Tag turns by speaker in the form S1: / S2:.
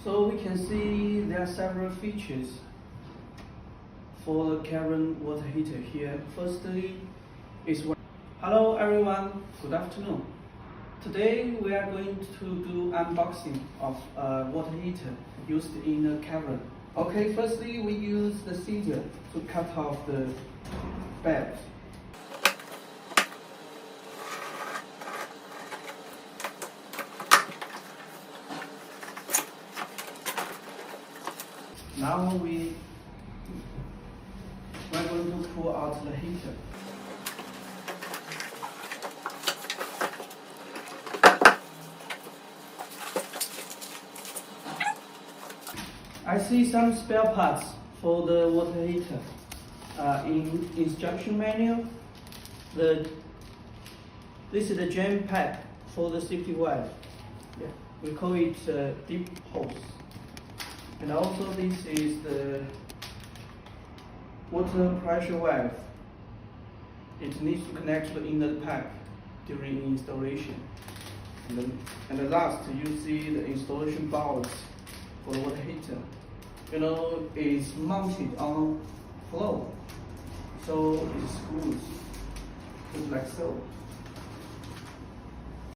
S1: So we can see there are several features for the current water heater here. Firstly, hello everyone, good afternoon. Today we are going to do unboxing of a water heater used in a cavern. Okay, firstly we use the scissors to cut off the bed. Now we're going to pull out the heater. I see some spare parts for the water heater. In instruction manual, this is the jam pack for the safety valve. Yeah, we call it deep hose. And also this is the water pressure valve. It needs to connect to the inner pack during installation. And the last, you see the installation bolts for the water heater. You know, it's mounted on floor, so it screws, just like so.